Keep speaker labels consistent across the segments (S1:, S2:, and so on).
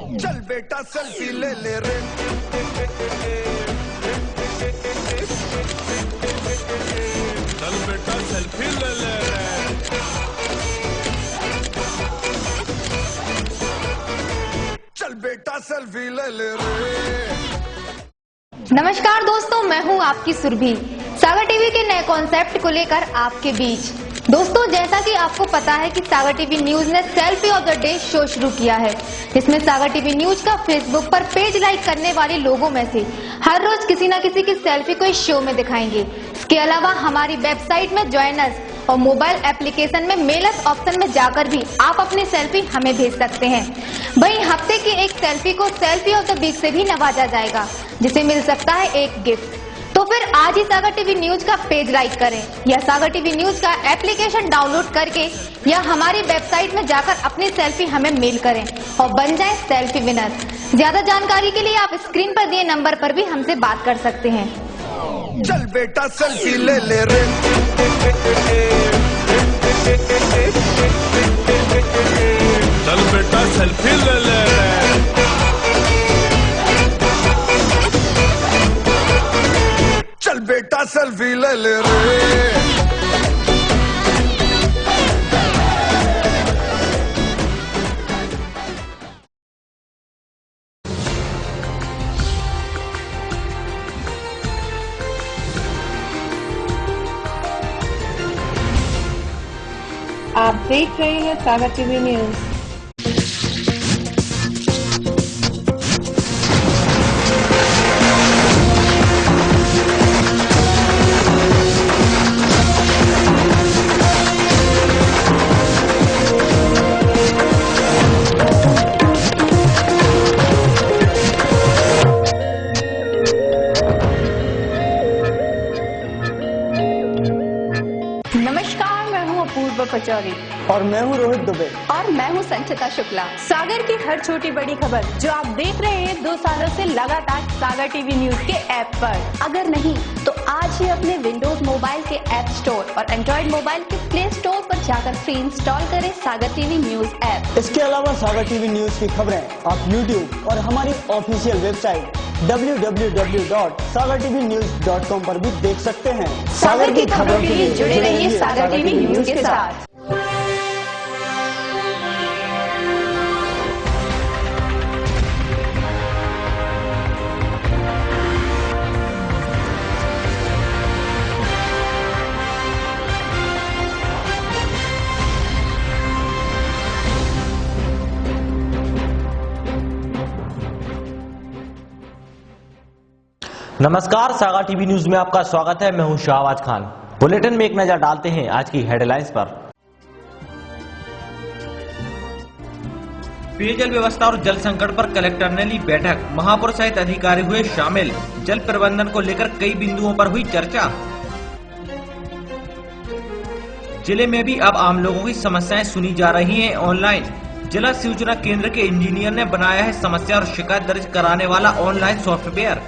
S1: चल बेटा सेल्फी ले ले रे,
S2: चल बेटा सेल्फी ले ले रे,
S1: चल बेटा सेल्फी ले ले रे।
S3: नमस्कार दोस्तों, मैं हूं आपकी सुरभि। सागर टीवी के नए कॉन्सेप्ट को लेकर आपके बीच। दोस्तों, जैसा कि आपको पता है कि सागर टीवी न्यूज ने selfie of the day show शुरू किया है, जिसमें सागर टीवी न्यूज का फेसबुक पर पेज लाइक करने वाले लोगों में से हर रोज किसी न किसी की सेल्फी को इस शो में दिखाएंगे। इसके अलावा हमारी वेबसाइट में ज्वाइनर्स और मोबाइल एप्लीकेशन में मेलस ऑप्शन में जाकर भी आप अपनी सेल्फी हमें भेज सकते हैं। वहीं हफ्ते की एक सेल्फी को सेल्फी ऑफ द वीक से भी नवाजा जाएगा, जिसे मिल सकता है एक गिफ्ट। तो फिर आज ही सागर टीवी न्यूज का पेज लाइक करें या सागर टीवी न्यूज का एप्लीकेशन डाउनलोड करके या हमारी वेबसाइट में जाकर अपनी सेल्फी हमें मेल करें और बन जाएं सेल्फी विनर। ज्यादा जानकारी के लिए आप स्क्रीन पर दिए नंबर पर भी हमसे बात कर सकते हैं।
S1: चल बेटा सेल्फी ले ले रे,
S2: चल बेटा सेल्फी ले ले रे,
S1: चल बेटा सेल्फी ले ले रे।
S4: आप देख रहे हैं सागर टीवी न्यूज।
S3: नमस्कार, मैं हूँ अपूर्व पचौरी
S5: और मैं हूँ रोहित दुबे
S3: और मैं हूँ संचिता शुक्ला।
S4: सागर की हर छोटी बड़ी खबर जो आप देख रहे हैं 2 सालों से लगातार सागर टीवी न्यूज के ऐप पर।
S3: अगर नहीं तो आज ही अपने विंडोज मोबाइल के ऐप स्टोर और एंड्रॉइड मोबाइल के प्ले स्टोर पर जाकर फ्री इंस्टॉल करें सागर टीवी न्यूज ऐप।
S5: इसके अलावा सागर टीवी न्यूज की खबरें आप YouTube और हमारी ऑफिशियल वेबसाइट www.sagartvnews.com पर भी देख सकते हैं।
S4: सागर की खबरों के लिए जुड़े रहिए सागर टीवी न्यूज के साथ।
S6: नमस्कार, सागर टीवी न्यूज में आपका स्वागत है। मैं हूं शाहबाज खान। बुलेटिन में एक नजर डालते हैं आज की हेडलाइंस पर। पेयजल व्यवस्था और जल संकट पर कलेक्टर ने ली बैठक, महापौर सहित अधिकारी हुए शामिल। जल प्रबंधन को लेकर कई बिंदुओं पर हुई चर्चा। जिले में भी अब आम लोगों की समस्याएं सुनी जा रही हैं ऑनलाइन। जिला सूचना केंद्र के इंजीनियर ने बनाया है समस्या और शिकायत दर्ज कराने वाला ऑनलाइन सॉफ्टवेयर।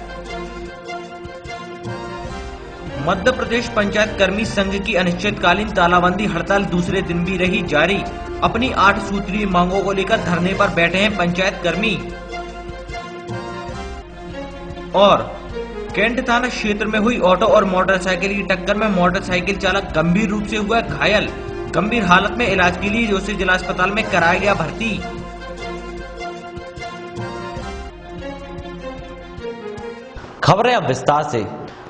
S6: मध्य प्रदेश पंचायत कर्मी संघ की अनिश्चितकालीन तालाबंदी हड़ताल दूसरे दिन भी रही जारी। अपनी 8 सूत्रीय मांगों को लेकर धरने पर बैठे हैं पंचायत कर्मी। और कैंट थाना क्षेत्र में हुई ऑटो और मोटरसाइकिल की टक्कर में मोटरसाइकिल चालक गंभीर रूप से हुआ घायल। गंभीर हालत में इलाज के लिए उसे जिला अस्पताल में कराया गया भर्ती। खबरें अब विस्तार से।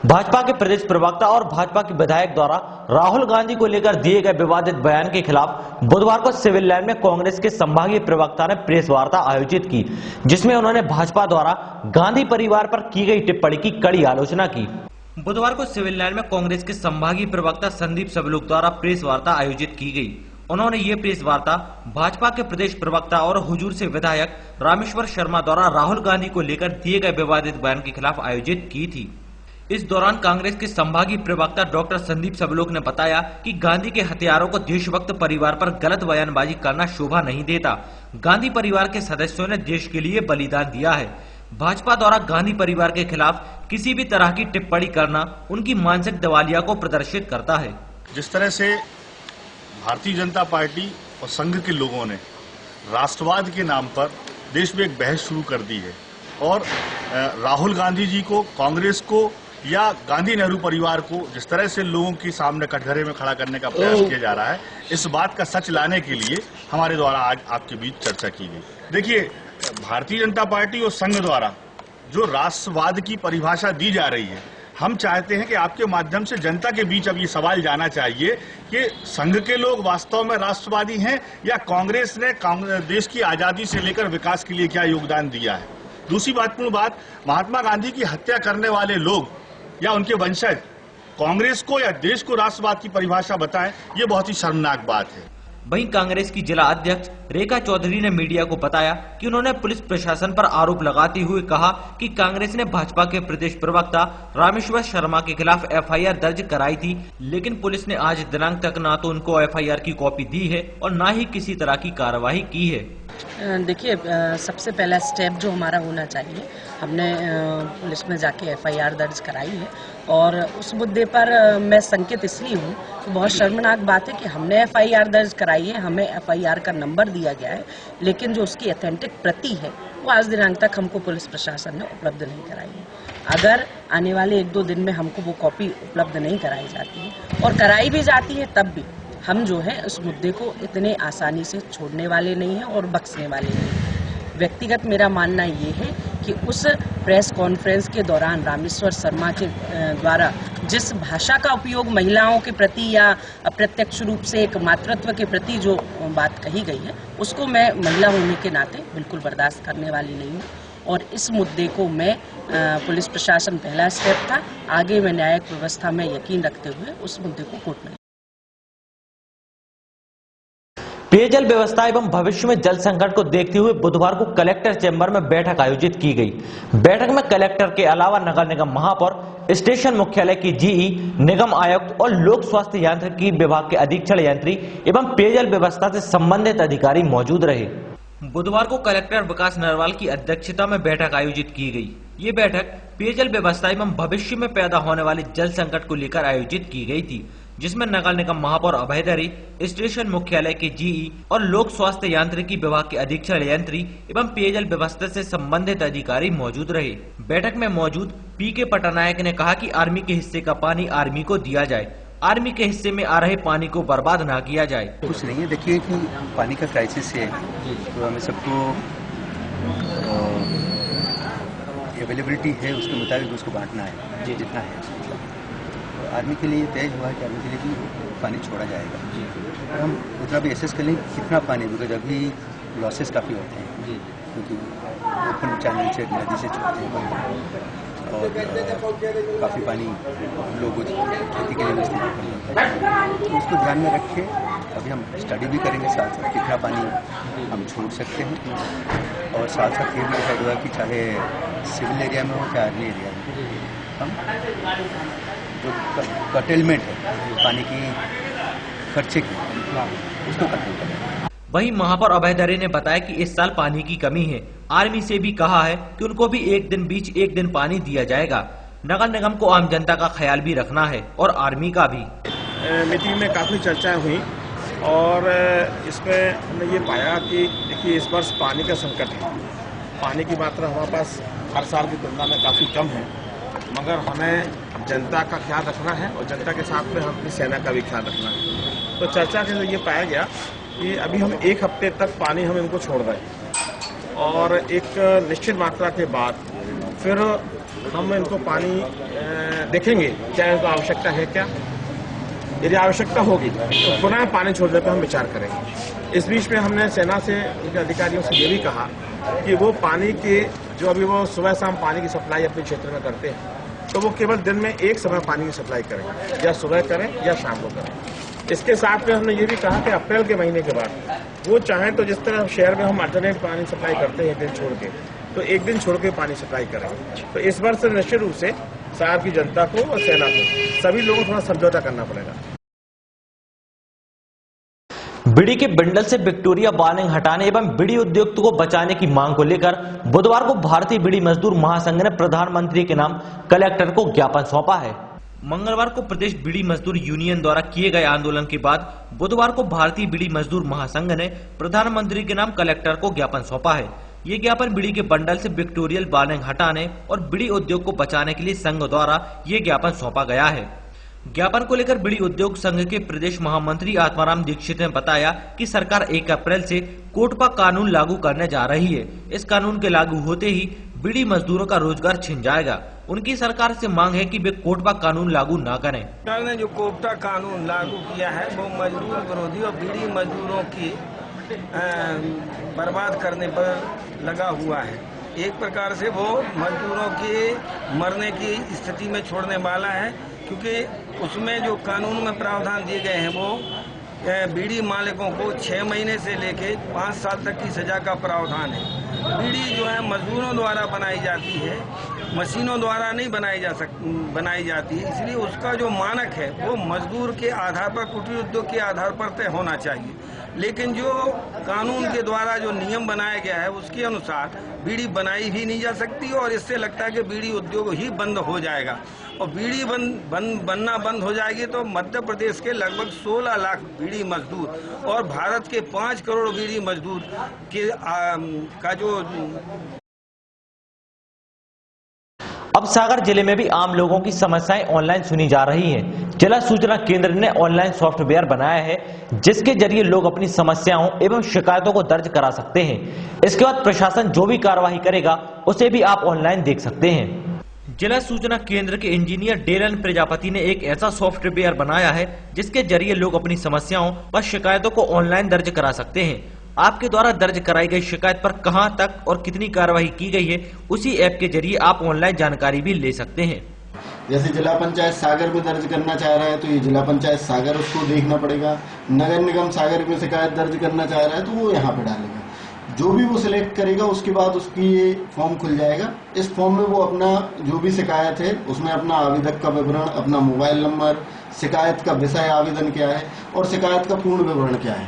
S6: भाजपा के प्रदेश प्रवक्ता और भाजपा के विधायक द्वारा राहुल गांधी को लेकर दिए गए विवादित बयान के खिलाफ बुधवार को सिविल लाइन में कांग्रेस के संभागीय प्रवक्ता ने प्रेस वार्ता आयोजित की, जिसमें उन्होंने भाजपा द्वारा गांधी परिवार पर की गई टिप्पणी की कड़ी आलोचना की। बुधवार को सिविल लाइन में कांग्रेस के संभागीय प्रवक्ता संदीप सबलुक द्वारा प्रेस वार्ता आयोजित की गई। उन्होंने ये प्रेस वार्ता भाजपा के प्रदेश प्रवक्ता और हुजूर से विधायक रामेश्वर शर्मा द्वारा राहुल गांधी को लेकर दिए गए विवादित बयान के खिलाफ आयोजित की थी। इस दौरान कांग्रेस के संभागीय प्रवक्ता डॉक्टर संदीप सबलोक ने बताया कि गांधी के हत्यारों को देशभक्त परिवार पर गलत बयानबाजी करना शोभा नहीं देता। गांधी परिवार के सदस्यों ने देश के लिए बलिदान दिया है। भाजपा द्वारा गांधी परिवार के खिलाफ किसी भी तरह की टिप्पणी करना उनकी मानसिक दिवालिया को प्रदर्शित करता है।
S7: जिस तरह से भारतीय जनता पार्टी और संघ के लोगों ने राष्ट्रवाद के नाम पर देश में एक बहस शुरू कर दी है और राहुल गांधी जी को, कांग्रेस को या गांधी नेहरू परिवार को जिस तरह से लोगों के सामने कटघरे में खड़ा करने का प्रयास किया जा रहा है, इस बात का सच लाने के लिए हमारे द्वारा आज आपके बीच चर्चा की गई। देखिए, भारतीय जनता पार्टी और संघ द्वारा जो राष्ट्रवाद की परिभाषा दी जा रही है, हम चाहते हैं कि आपके माध्यम से जनता के बीच अब ये सवाल जाना चाहिए कि संघ के लोग वास्तव में राष्ट्रवादी हैं या कांग्रेस ने देश की आजादी से लेकर विकास के लिए क्या योगदान दिया है। दूसरी महत्वपूर्ण बात, महात्मा गांधी की हत्या करने वाले लोग या उनके वंशज कांग्रेस को या देश को राष्ट्रवाद की परिभाषा बताएं, ये बहुत ही शर्मनाक बात है।
S6: वहीं कांग्रेस की जिला अध्यक्ष रेखा चौधरी ने मीडिया को बताया कि उन्होंने पुलिस प्रशासन पर आरोप लगाते हुए कहा कि कांग्रेस ने भाजपा के प्रदेश प्रवक्ता रामेश्वर शर्मा के खिलाफ एफआईआर दर्ज कराई थी, लेकिन पुलिस ने आज दिनांक तक ना तो उनको एफआईआर की कॉपी दी है और ना ही किसी तरह की कार्रवाई की है।
S8: देखिए, सबसे पहला स्टेप जो हमारा होना चाहिए, हमने पुलिस में जाके एफआईआर दर्ज कराई है और उस मुद्दे पर मैं संकेत इसलिए हूँ कि बहुत शर्मनाक बात है कि हमने एफआईआर दर्ज कराई है, हमें एफआईआर का नंबर दिया गया है, लेकिन जो उसकी ऑथेंटिक प्रति है वो आज दिनांक तक हमको पुलिस प्रशासन ने उपलब्ध नहीं कराई है। अगर आने वाले 1-2 दिन में हमको वो कॉपी उपलब्ध नहीं कराई जाती है और कराई भी जाती है, तब भी हम जो है उस मुद्दे को इतने आसानी से छोड़ने वाले नहीं हैं और बख्शने वाले नहीं हैं। व्यक्तिगत मेरा मानना ये है कि उस प्रेस कॉन्फ्रेंस के दौरान रामेश्वर शर्मा के द्वारा जिस भाषा का उपयोग महिलाओं के प्रति या अप्रत्यक्ष रूप से एक मातृत्व के प्रति जो बात कही गई है, उसको मैं महिला होने के नाते बिल्कुल बर्दाश्त करने वाली नहीं हूँ और इस मुद्दे को मैं पुलिस प्रशासन पहला स्टेप था, आगे मैं न्यायिक व्यवस्था में यकीन रखते हुए उस मुद्दे को कोर्ट में।
S6: पेयजल व्यवस्था एवं भविष्य में जल संकट को देखते हुए बुधवार को कलेक्टर चैम्बर में बैठक आयोजित की गई। बैठक में कलेक्टर के अलावा नगर निगम महापौर, स्टेशन मुख्यालय की जीई, निगम आयुक्त और लोक स्वास्थ्य यांत्रिकी विभाग के अधीक्षण यंत्री एवं पेयजल व्यवस्था से संबंधित अधिकारी मौजूद रहे। बुधवार को कलेक्टर विकास नरवाल की अध्यक्षता में बैठक आयोजित की गई। ये बैठक पेयजल व्यवस्था एवं भविष्य में पैदा होने वाले जल संकट को लेकर आयोजित की गई थी, जिसमें नगर निगम महापौर अभय दरी, स्टेशन मुख्यालय के जीई और लोक स्वास्थ्य यांत्रिकी विभाग के अधीक्षण यंत्री एवं पेयजल व्यवस्था से संबंधित अधिकारी मौजूद रहे। बैठक में मौजूद पीके पटनायक ने कहा कि आर्मी के हिस्से का पानी आर्मी को दिया जाए, आर्मी के हिस्से में आ रहे पानी को बर्बाद ना किया जाए।
S9: कुछ नहीं है, देखिए कि पानी का क्राइसिस है तो हमें सबको अवेलेबिलिटी है उसके मुताबिक उसको बांटना है जितना है। आर्मी के लिए तय हुआ है कि आर्मी के लिए भी पानी छोड़ा जाएगा और हम उतना भी एसेस कर लें कितना पानी, बिकॉज अभी लॉसेस काफ़ी होते हैं क्योंकि ओपन चैनल से नदी से छोड़ते हैं और काफ़ी पानी लोगों खेती के लिए इस्तेमाल करते हैं, तो उसको ध्यान में रख के अभी हम स्टडी भी करेंगे साथ साथ कितना पानी हम छोड़ सकते हैं और साथ साथ ये भी डिसाइड हुआ कि चाहे सिविल एरिया में हो चाहे आर्मी एरिया में हम जो कटेलमेंट है पानी की खर्चे की उसको कंट्रोल करें।
S6: वहीं महापौर अभय दरे ने बताया कि इस साल पानी की कमी है। आर्मी से भी कहा है कि उनको भी एक दिन पानी दिया जाएगा। नगर निगम को आम जनता का ख्याल भी रखना है और आर्मी का भी।
S2: मीटिंग में काफी चर्चाएं हुई और इसमें हमने ये पाया कि देखिए इस वर्ष पानी का संकट है। पानी की मात्रा हमारे पास हर साल की तुलना में काफी कम है, मगर हमें जनता का ख्याल रखना है और जनता के साथ में हम अपनी सेना का भी ख्याल रखना है। तो चर्चा के ये पाया गया कि अभी हम 1 हफ्ते तक पानी हम इनको छोड़ दें और एक निश्चित मात्रा के बाद फिर हम इनको पानी देखेंगे क्या इनको आवश्यकता है क्या। यदि आवश्यकता होगी तो पुनः पानी छोड़ने पर हम विचार करेंगे। इस बीच में हमने सेना से उनके अधिकारियों से ये भी कहा कि वो पानी के जो अभी वो सुबह शाम पानी की सप्लाई अपने क्षेत्र में करते हैं तो वो केवल दिन में एक समय पानी की सप्लाई करें, या सुबह करें या शाम को करें। इसके साथ में हमने ये भी कहा कि अप्रैल के महीने के बाद वो चाहें तो जिस तरह शहर में हम अल्टरनेट पानी सप्लाई करते हैं एक दिन छोड़ के, तो एक दिन छोड़ के पानी सप्लाई करें। तो इस वर्ष निश्चित रूप से शहर की जनता को और सेना को सभी लोगों को थोड़ा समझौता करना पड़ेगा।
S6: बीड़ी के बंडल से विक्टोरिया बार्निंग हटाने एवं बीड़ी उद्योग को बचाने की मांग को लेकर बुधवार को भारतीय बीड़ी मजदूर महासंघ ने प्रधानमंत्री के नाम कलेक्टर को ज्ञापन सौंपा है। मंगलवार को प्रदेश बीड़ी मजदूर यूनियन द्वारा किए गए आंदोलन के बाद बुधवार को भारतीय बीड़ी मजदूर महासंघ ने प्रधानमंत्री के नाम कलेक्टर को ज्ञापन सौंपा है, ये ज्ञापन बीड़ी के बंडल से विक्टोरियल बार्निंग हटाने और बीड़ी उद्योग को बचाने के लिए संघ द्वारा ये ज्ञापन सौंपा गया है। ज्ञापन को लेकर बीड़ी उद्योग संघ के प्रदेश महामंत्री आत्माराम दीक्षित ने बताया कि सरकार 1 अप्रैल से कोटपा कानून लागू करने जा रही है। इस कानून के लागू होते ही बीड़ी मजदूरों का रोजगार छिन जाएगा। उनकी सरकार से मांग है कि वे कोटपा कानून लागू न करें।
S10: सरकार ने जो कोटपा कानून लागू किया है वो मजदूर विरोधी और बीड़ी मजदूरों की बर्बाद करने पर लगा हुआ है। एक प्रकार से वो मजदूरों के मरने की स्थिति में छोड़ने वाला है, क्योंकि उसमें जो कानून में प्रावधान दिए गए हैं वो बीड़ी मालिकों को 6 महीने से लेके 5 साल तक की सजा का प्रावधान है। बीड़ी जो है मजदूरों द्वारा बनाई जाती है, मशीनों द्वारा नहीं बनाई जाती है, इसलिए उसका जो मानक है वो मजदूर के आधार पर, कुटीर उद्योग के आधार पर तय होना चाहिए। लेकिन जो कानून के द्वारा जो नियम बनाया गया है उसके अनुसार बीड़ी बनाई ही नहीं जा सकती और इससे लगता है कि बीड़ी उद्योग ही बंद हो जाएगा। और बीड़ी बनना बंद हो जाएगी तो मध्य प्रदेश के लगभग 16 लाख बीड़ी मजदूर और भारत के 5 करोड़ बीड़ी मजदूर के का जो।
S6: अब सागर जिले में भी आम लोगों की समस्याएं ऑनलाइन सुनी जा रही हैं। जिला सूचना केंद्र ने ऑनलाइन सॉफ्टवेयर बनाया है जिसके जरिए लोग अपनी समस्याओं एवं शिकायतों को दर्ज करा सकते हैं। इसके बाद प्रशासन जो भी कार्यवाही करेगा उसे भी आप ऑनलाइन देख सकते हैं। जिला सूचना केंद्र के इंजीनियर डेलन प्रजापति ने एक ऐसा सॉफ्टवेयर बनाया है जिसके जरिए लोग अपनी समस्याओं व शिकायतों को ऑनलाइन दर्ज करा सकते हैं। आपके द्वारा दर्ज कराई गई शिकायत पर कहां तक और कितनी कार्रवाई की गई है उसी ऐप के जरिए आप ऑनलाइन जानकारी भी ले सकते हैं।
S11: जैसे जिला पंचायत सागर में दर्ज करना चाह रहा है तो ये जिला पंचायत सागर उसको देखना पड़ेगा। नगर निगम सागर में शिकायत दर्ज करना चाह रहा है तो वो यहाँ पे डालेगा। जो भी वो सिलेक्ट करेगा उसके बाद उसकी ये फॉर्म खुल जाएगा। इस फॉर्म में वो अपना जो भी शिकायत है उसमें अपना आवेदक का विवरण, अपना मोबाइल नंबर, शिकायत का विषय आवेदन क्या है और शिकायत का पूर्ण विवरण क्या है,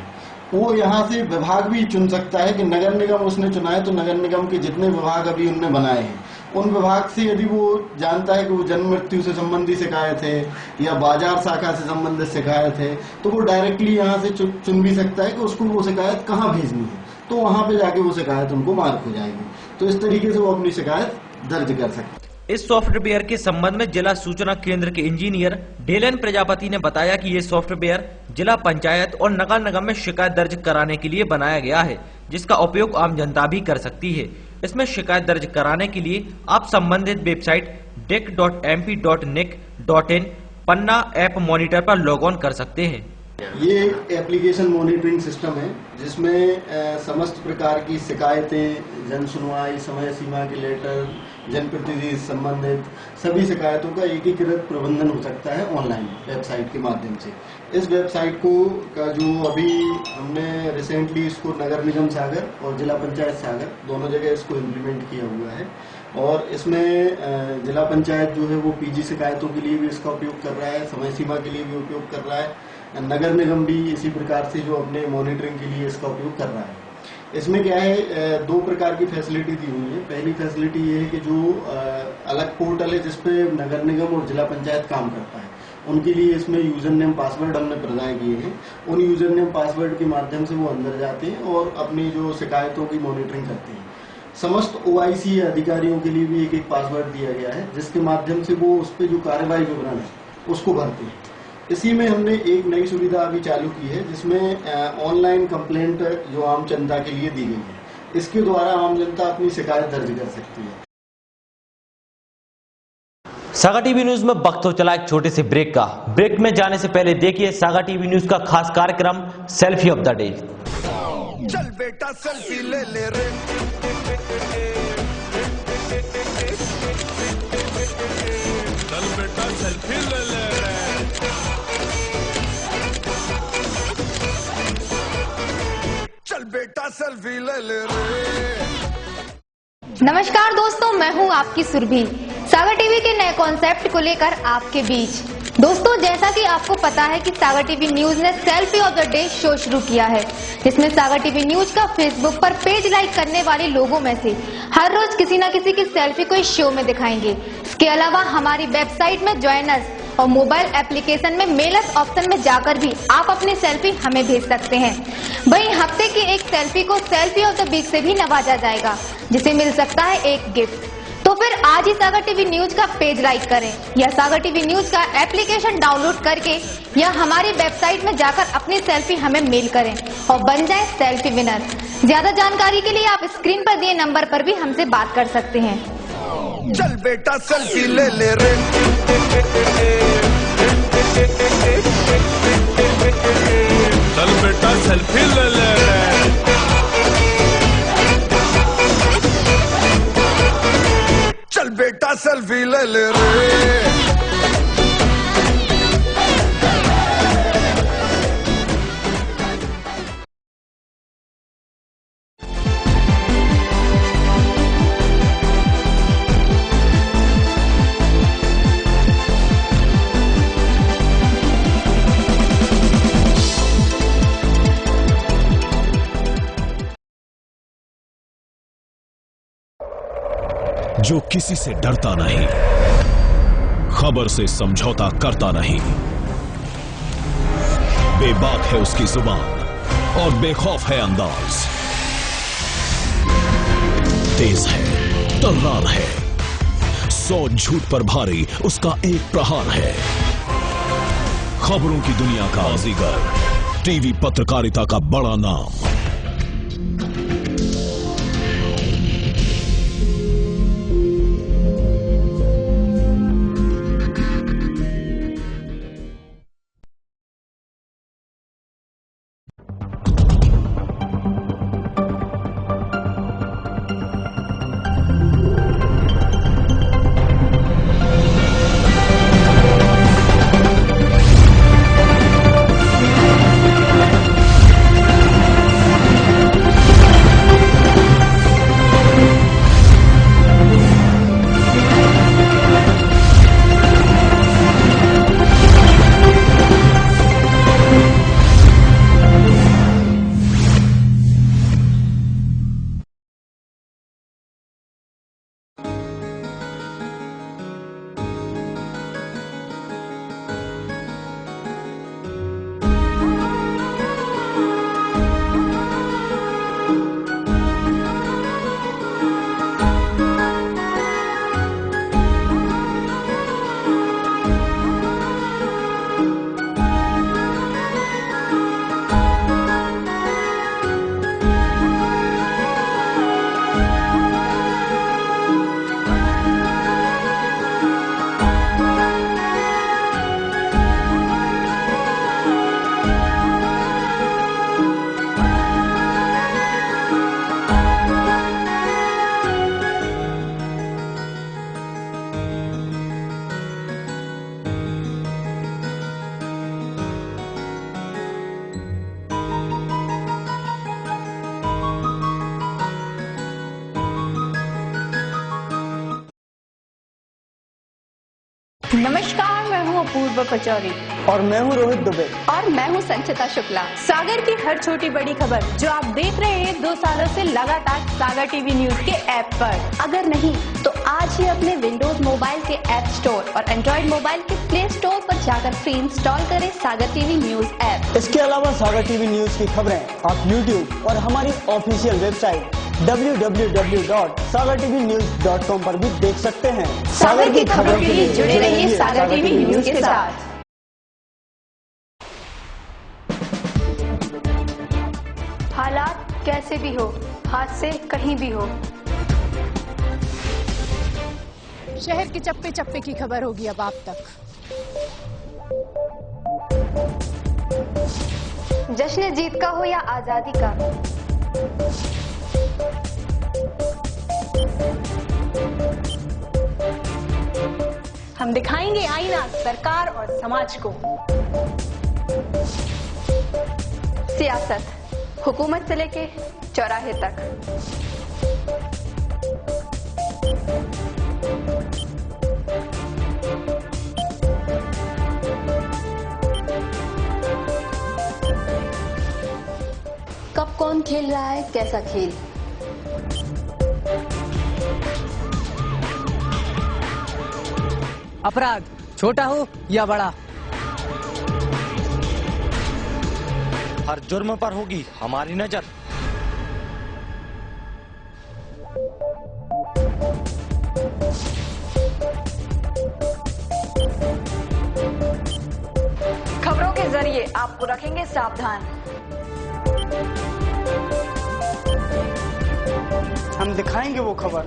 S11: वो यहाँ से विभाग भी चुन सकता है कि नगर निगम उसने चुना है तो नगर निगम के जितने विभाग अभी उनने बनाए हैं उन विभाग से यदि वो जानता है कि वो जन्म मृत्यु से संबंधी शिकायत है या बाजार शाखा से संबंधित शिकायत है तो वो डायरेक्टली यहाँ से चुन भी सकता है कि उसको वो शिकायत कहाँ भेजनी है, तो वहाँ पे जाके वो शिकायत उनको मार्क हो जाएगी। तो इस तरीके से वो अपनी शिकायत दर्ज कर सकते हैं।
S6: इस सॉफ्टवेयर के संबंध में जिला सूचना केंद्र के इंजीनियर डेलन प्रजापति ने बताया कि ये सॉफ्टवेयर जिला पंचायत और नगर निगम में शिकायत दर्ज कराने के लिए बनाया गया है, जिसका उपयोग आम जनता भी कर सकती है। इसमें शिकायत दर्ज कराने के लिए आप संबंधित वेबसाइट dec.mp.nic.in पन्ना ऐप मॉनिटर पर लॉग ऑन कर सकते हैं।
S11: ये एप्लीकेशन मॉनिटरिंग सिस्टम है जिसमें समस्त प्रकार की शिकायतें, जन सुनवाई, समय सीमा के लेटर, जनप्रतिनिधि संबंधित सभी शिकायतों का एकीकृत प्रबंधन हो सकता है ऑनलाइन वेबसाइट के माध्यम से। इस वेबसाइट का जो अभी हमने रिसेंटली इसको नगर निगम सागर और जिला पंचायत सागर दोनों जगह इसको इम्प्लीमेंट किया हुआ है और इसमें जिला पंचायत जो है वो पीजी शिकायतों के लिए भी इसका उपयोग कर रहा है, समय सीमा के लिए भी उपयोग कर रहा है। नगर निगम भी इसी प्रकार से जो अपने मॉनिटरिंग के लिए इसका उपयोग कर रहा है। इसमें क्या है, 2 प्रकार की फैसिलिटी दी हुई है। पहली फैसिलिटी ये है कि जो अलग पोर्टल है जिसपे नगर निगम और जिला पंचायत काम करता है उनके लिए इसमें यूजर नेम पासवर्ड हमने प्रदान किए हैं। उन यूजर नेम पासवर्ड के माध्यम से वो अंदर जाते हैं और अपनी जो शिकायतों की मॉनिटरिंग करते हैं। समस्त OIC अधिकारियों के लिए भी एक पासवर्ड दिया गया है जिसके माध्यम से वो उस पर जो कार्यवाही विवरण है उसको भरते हैं। इसी में हमने एक नई सुविधा अभी चालू की है जिसमें ऑनलाइन कंप्लेंट जो आम जनता के लिए दी गई है। इसके द्वारा आम जनता अपनी शिकायत दर्ज कर सकती है।
S6: सागर टीवी न्यूज में वक्त हो चला एक छोटे से ब्रेक का। ब्रेक में जाने से पहले देखिए सागर टीवी न्यूज का खास कार्यक्रम सेल्फी ऑफ द डे।
S1: चल बेटा सेल्फी ले ले रे, चल बेटा सेल्फी ले ले रे। चल बेटा सेल्फी ले ले रे।
S3: नमस्कार दोस्तों, मैं हूं आपकी सुरभि। सागर टीवी के नए कॉन्सेप्ट को लेकर आपके बीच। दोस्तों, जैसा कि आपको पता है कि सागर टीवी न्यूज ने selfie of the day show शुरू किया है, जिसमें सागर टीवी न्यूज का फेसबुक पर पेज लाइक करने वाले लोगों में से हर रोज किसी न किसी की सेल्फी को इस शो में दिखाएंगे। इसके अलावा हमारी वेबसाइट में ज्वाइन अस और मोबाइल एप्लीकेशन में मेलस ऑप्शन में जाकर भी आप अपनी सेल्फी हमें भेज सकते हैं। वहीं हफ्ते की एक सेल्फी को सेल्फी ऑफ द वीक से भी नवाजा जाएगा, जिसे मिल सकता है एक गिफ्ट। तो फिर आज ही सागर टीवी न्यूज का पेज लाइक करें या सागर टीवी न्यूज का एप्लीकेशन डाउनलोड करके या हमारी वेबसाइट में जाकर अपनी सेल्फी हमें मेल करें और बन जाएं सेल्फी विनर। ज्यादा जानकारी के लिए आप स्क्रीन पर दिए नंबर पर भी हमसे बात कर सकते हैं।
S1: चल बेटा सेल्फी ले ले रे,
S12: चल बेटा सेल्फी ले ले रे,
S1: चल बेटा सेल्फी ले ले रे।
S12: जो किसी से डरता नहीं, खबर से समझौता करता नहीं, बेबाक है उसकी जुबान और बेखौफ है अंदाज, तेज है, तर्रार है, 100 झूठ पर भारी उसका एक प्रहार है। खबरों की दुनिया का बाजीगर, टीवी पत्रकारिता का बड़ा नाम।
S4: नमस्कार, मैं हूँ अपूर्व पचौरी
S5: और मैं हूँ रोहित दुबे
S3: और मैं हूँ संचिता शुक्ला।
S4: सागर की हर छोटी बड़ी खबर जो आप देख रहे हैं 2 सालों से लगातार सागर टीवी न्यूज के ऐप पर।
S3: अगर नहीं तो आज ही अपने विंडोज मोबाइल के ऐप स्टोर और एंड्रॉइड मोबाइल के प्ले स्टोर पर जाकर फ्री इंस्टॉल करें सागर टीवी न्यूज ऐप।
S5: इसके अलावा सागर टीवी न्यूज की खबरें आप यूट्यूब और हमारी ऑफिशियल वेबसाइट www.sagartvnews.com पर भी देख सकते हैं।
S4: सागर की खबरों के लिए जुड़े रहिए सागर टीवी न्यूज के साथ।
S13: हालात कैसे भी हो, हाथ से कहीं भी हो,
S4: शहर के चप्पे चप्पे की खबर होगी अब आप तक।
S3: जश्न जीत का हो या आजादी का,
S4: हम दिखाएंगे आईना सरकार और समाज को।
S3: सियासत हुकूमत से लेके चौराहे तक। कब कौन खेल रहा है कैसा खेल,
S14: अपराध, छोटा हो या बड़ा।
S6: हर जुर्म पर होगी हमारी नजर।
S15: खबरों के जरिए आपको रखेंगे सावधान।
S5: हम दिखाएंगे वो खबर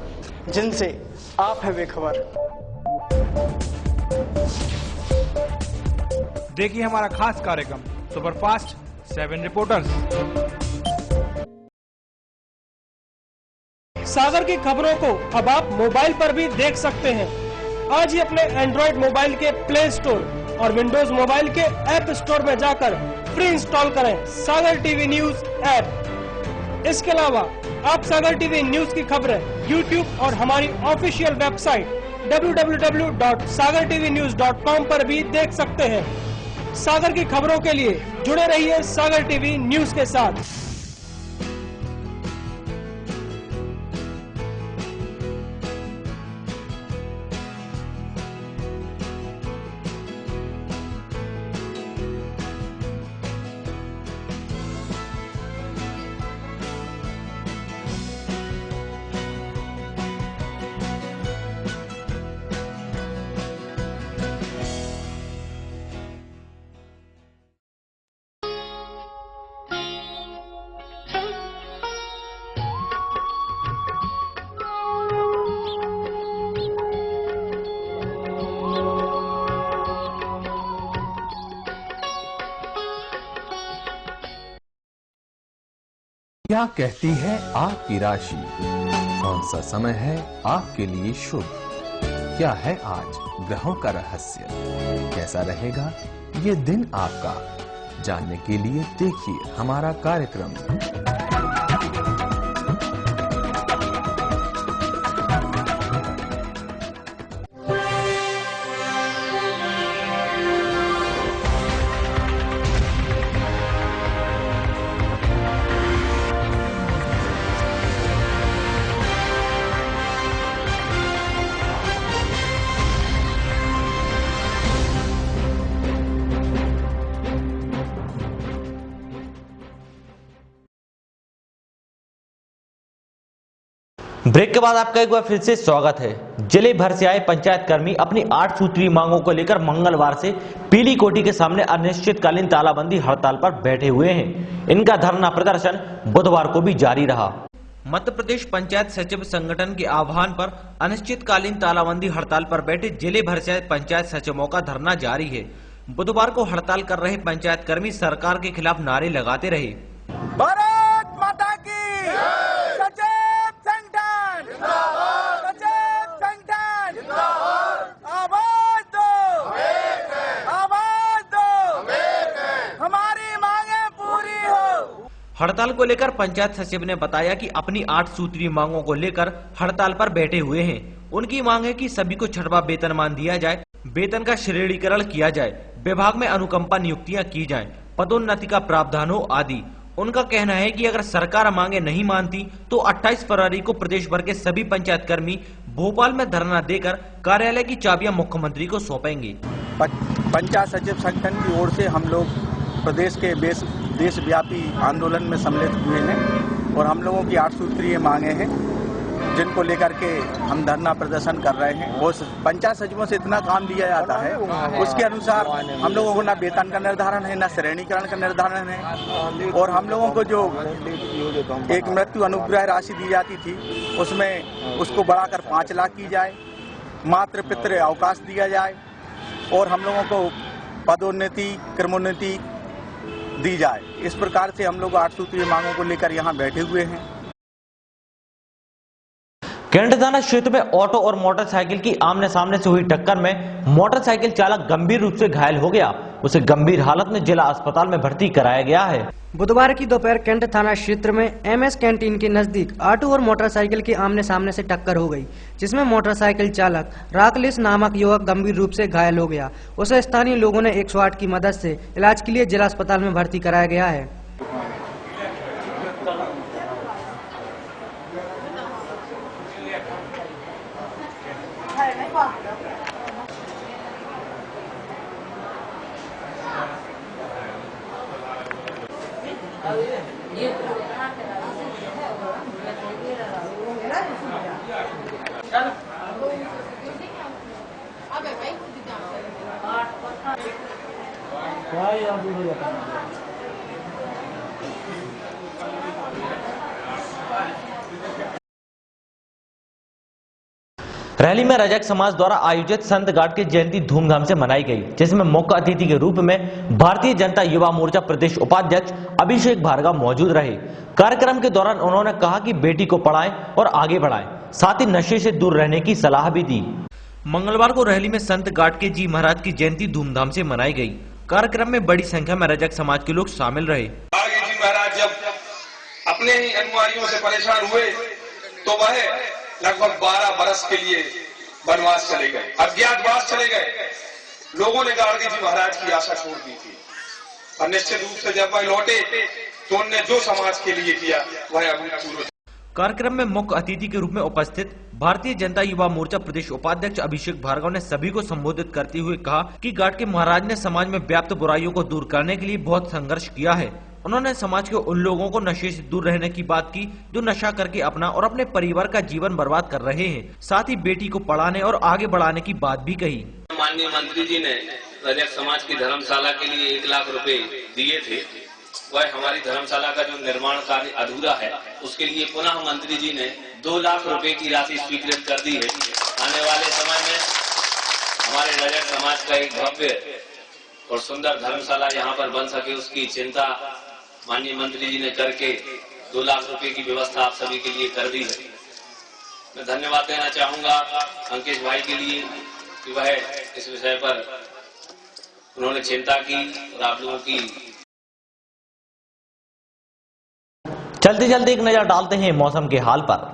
S5: जिनसे आप है बेखबर।
S16: देखिए हमारा खास कार्यक्रम सुपरफास्ट 7 रिपोर्टर्स।
S17: सागर की खबरों को अब आप मोबाइल पर भी देख सकते हैं। आज ही अपने एंड्रॉइड मोबाइल के प्ले स्टोर और विंडोज मोबाइल के ऐप स्टोर में जाकर फ्री इंस्टॉल करें सागर टीवी न्यूज ऐप। इसके अलावा आप सागर टीवी न्यूज की खबरें YouTube और हमारी ऑफिशियल वेबसाइट www.sagartvnews.com पर भी देख सकते हैं। सागर की खबरों के लिए जुड़े रहिए सागर टीवी न्यूज के साथ।
S18: क्या कहती है आपकी राशि? कौन सा समय है आपके लिए शुभ? क्या है आज ग्रहों का रहस्य? कैसा रहेगा ये दिन आपका? जानने के लिए देखिए हमारा कार्यक्रम।
S6: ब्रेक के बाद आपका एक बार फिर से स्वागत है। जिले भर से आए पंचायत कर्मी अपनी 8 सूत्रीय मांगों को लेकर मंगलवार से पीली कोठी के सामने अनिश्चितकालीन तालाबंदी हड़ताल पर बैठे हुए हैं। इनका धरना प्रदर्शन बुधवार को भी जारी रहा। मध्य प्रदेश पंचायत सचिव संगठन के आह्वान पर अनिश्चितकालीन तालाबंदी हड़ताल पर बैठे जिले भर से आए पंचायत सचिवों का धरना जारी है। बुधवार को हड़ताल कर रहे पंचायत कर्मी सरकार के खिलाफ नारे लगाते रहे।
S1: भारत माता की सचिव संगठन जिंदाबाद, सचिव संगठन जिंदाबाद, आवाज दो, आवाज दो, हमारी मांगे पूरी हो।
S6: हड़ताल को लेकर पंचायत सचिव ने बताया कि अपनी 8 सूत्रीय मांगों को लेकर हड़ताल पर बैठे हुए हैं। उनकी मांग है कि सभी को छठवां वेतनमान दिया जाए, वेतन का श्रेणीकरण किया जाए, विभाग में अनुकंपा नियुक्तियां की जाएं, पदोन्नति का प्रावधान हो आदि। उनका कहना है कि अगर सरकार मांगे नहीं मानती तो 28 फरवरी को प्रदेश भर के सभी पंचायत कर्मी भोपाल में धरना देकर कार्यालय की चाबियां मुख्यमंत्री को सौंपेंगे।
S19: पंचायत सचिव संगठन की ओर से हम लोग प्रदेश के देशव्यापी आंदोलन में सम्मिलित हुए हैं और हम लोगों की 8 सूत्रीय मांगे हैं जिनको लेकर के हम धरना प्रदर्शन कर रहे हैं। और पंचायत सचिवों से इतना काम दिया जाता है उसके अनुसार हम लोगों को न वेतन का निर्धारण है, न श्रेणीकरण का निर्धारण है। और हम लोगों को जो एक मृत्यु अनुग्रह राशि दी जाती थी उसमें उसको बढ़ाकर 5 लाख की जाए, मातृ पितृ अवकाश दिया जाए और हम लोगों को पदोन्नति क्रमोन्नति दी जाए। इस प्रकार से हम लोग 8 सूत्रीय मांगों को लेकर यहाँ बैठे हुए हैं।
S6: केंट थाना क्षेत्र में ऑटो और मोटरसाइकिल की आमने सामने से हुई टक्कर में मोटरसाइकिल चालक गंभीर रूप से घायल हो गया। उसे गंभीर हालत में जिला अस्पताल में भर्ती कराया गया है।
S14: बुधवार की दोपहर केंट थाना क्षेत्र में MS कैंटीन के नजदीक ऑटो और मोटरसाइकिल की आमने सामने से टक्कर हो गई, जिसमें मोटरसाइकिल चालक राकलिस नामक युवक गंभीर रूप से घायल हो गया। उसे स्थानीय लोगों ने 108 की मदद से इलाज के लिए जिला अस्पताल में भर्ती कराया गया है।
S6: रैली में रजक समाज द्वारा आयोजित संत घाट की जयंती धूमधाम से मनाई गई, जिसमें मुख्य अतिथि के रूप में भारतीय जनता युवा मोर्चा प्रदेश उपाध्यक्ष अभिषेक भार्गव मौजूद रहे। कार्यक्रम के दौरान उन्होंने कहा कि बेटी को पढ़ाएं और आगे बढ़ाएं, साथ ही नशे से दूर रहने की सलाह भी दी। मंगलवार को रैली में संत घाट के जी महाराज की जयंती धूमधाम से मनाई गई। कार्यक्रम में बड़ी संख्या में रजक समाज के लोग शामिल रहे।
S20: जी महाराज जब अपने ही अनुयायियों से परेशान हुए तो वह लगभग 12 बरस के लिए वनवास चले गए, अज्ञातवास चले गए। लोगों ने गाड़गी जी महाराज की आशा छोड़ दी थी और निश्चित रूप से जब वह लौटे तो उनने जो समाज के लिए किया वह अभूतपूर्व।
S6: कार्यक्रम में मुख्य अतिथि के रूप में उपस्थित भारतीय जनता युवा मोर्चा प्रदेश उपाध्यक्ष अभिषेक भार्गव ने सभी को संबोधित करते हुए कहा कि घाट के महाराज ने समाज में व्याप्त बुराइयों को दूर करने के लिए बहुत संघर्ष किया है। उन्होंने समाज के उन लोगों को नशे से दूर रहने की बात की जो नशा करके अपना और अपने परिवार का जीवन बर्बाद कर रहे हैं। साथ ही बेटी को पढ़ाने और आगे बढ़ाने की बात भी कही।
S21: माननीय मंत्री जी ने रजक समाज की धर्मशाला के लिए 1 लाख रुपए दिए थे। वह हमारी धर्मशाला का जो निर्माण कार्य अधूरा है उसके लिए पुनः मंत्री जी ने 2 लाख रुपए की राशि स्वीकृत कर दी है। आने वाले समय में हमारे रजक समाज का एक भव्य और सुंदर धर्मशाला यहाँ पर बन सके उसकी चिंता माननीय मंत्री जी ने करके 2 लाख रुपए की व्यवस्था आप सभी के लिए कर दी है। मैं धन्यवाद देना चाहूंगा अंकेश भाई के लिए कि वह इस विषय पर उन्होंने चिंता की और आप लोगों की।
S6: चलते चलते एक नजर डालते हैं मौसम के हाल पर।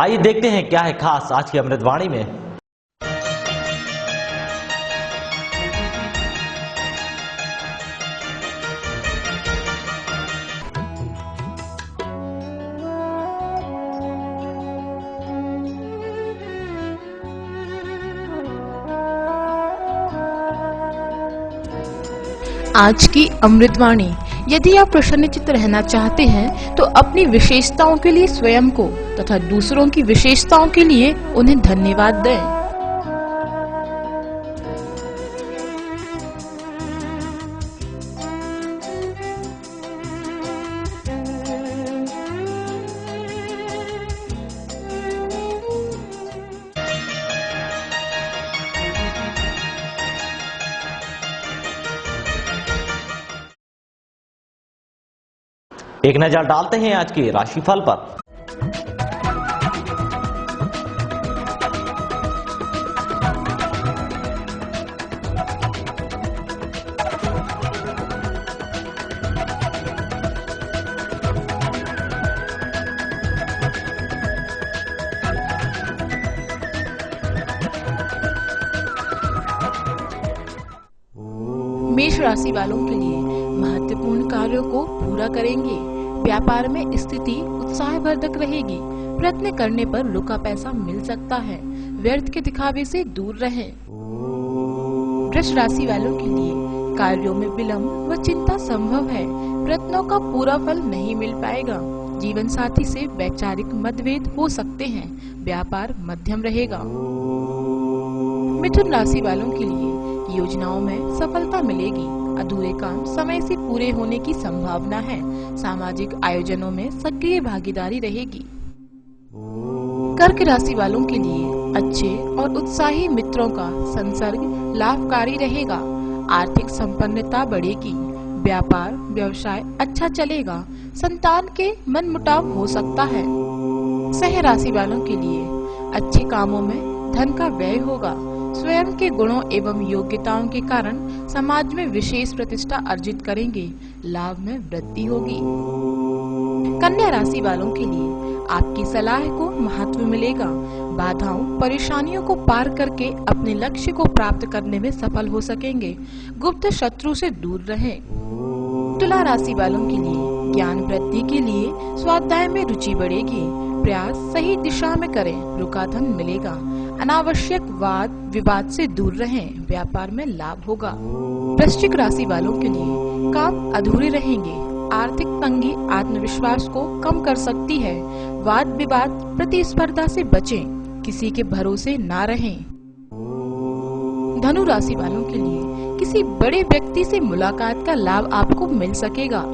S6: आइए देखते हैं क्या है खास आज की अमृतवाणी में।
S22: आज की अमृतवाणी। यदि आप प्रसन्नचित्त रहना चाहते हैं तो अपनी विशेषताओं के लिए स्वयं को तथा दूसरों की विशेषताओं के लिए उन्हें धन्यवाद दें।
S6: एक नजर डालते हैं आज के राशिफल पर।
S22: मेष राशि वालों के लिए महत्वपूर्ण कार्यों को पूरा करेंगे। व्यापार में स्थिति उत्साहवर्धक रहेगी। प्रयत्न करने पर रुका पैसा मिल सकता है। व्यर्थ के दिखावे से दूर रहें। वृष राशि वालों के लिए कार्यों में विलंब व चिंता संभव है। प्रयत्नों का पूरा फल नहीं मिल पाएगा। जीवन साथी से वैचारिक मतभेद हो सकते हैं। व्यापार मध्यम रहेगा। मिथुन राशि वालों के लिए योजनाओं में सफलता मिलेगी। अधूरे काम समय से पूरे होने की संभावना है। सामाजिक आयोजनों में सक्रिय भागीदारी रहेगी। कर्क राशि वालों के लिए अच्छे और उत्साही मित्रों का संसर्ग लाभकारी रहेगा। आर्थिक संपन्नता बढ़ेगी, व्यापार व्यवसाय अच्छा चलेगा, संतान के मनमुटाव हो सकता है। सह राशि वालों के लिए अच्छे कामों में धन का व्यय होगा। स्वयं के गुणों एवं योग्यताओं के कारण समाज में विशेष प्रतिष्ठा अर्जित करेंगे, लाभ में वृद्धि होगी। कन्या राशि वालों के लिए आपकी सलाह को महत्व मिलेगा। बाधाओं परेशानियों को पार करके अपने लक्ष्य को प्राप्त करने में सफल हो सकेंगे। गुप्त शत्रु से दूर रहें। तुला राशि वालों के लिए ज्ञान वृद्धि के लिए स्वाध्याय में रुचि बढ़ेगी। प्रयास सही दिशा में करें, रुका धन मिलेगा। अनावश्यक वाद विवाद से दूर रहें, व्यापार में लाभ होगा। वृश्चिक राशि वालों के लिए काम अधूरे रहेंगे। आर्थिक तंगी आत्मविश्वास को कम कर सकती है। वाद विवाद प्रतिस्पर्धा से बचें, किसी के भरोसे ना रहें। धनु राशि वालों के लिए किसी बड़े व्यक्ति से मुलाकात का लाभ आपको मिल सकेगा।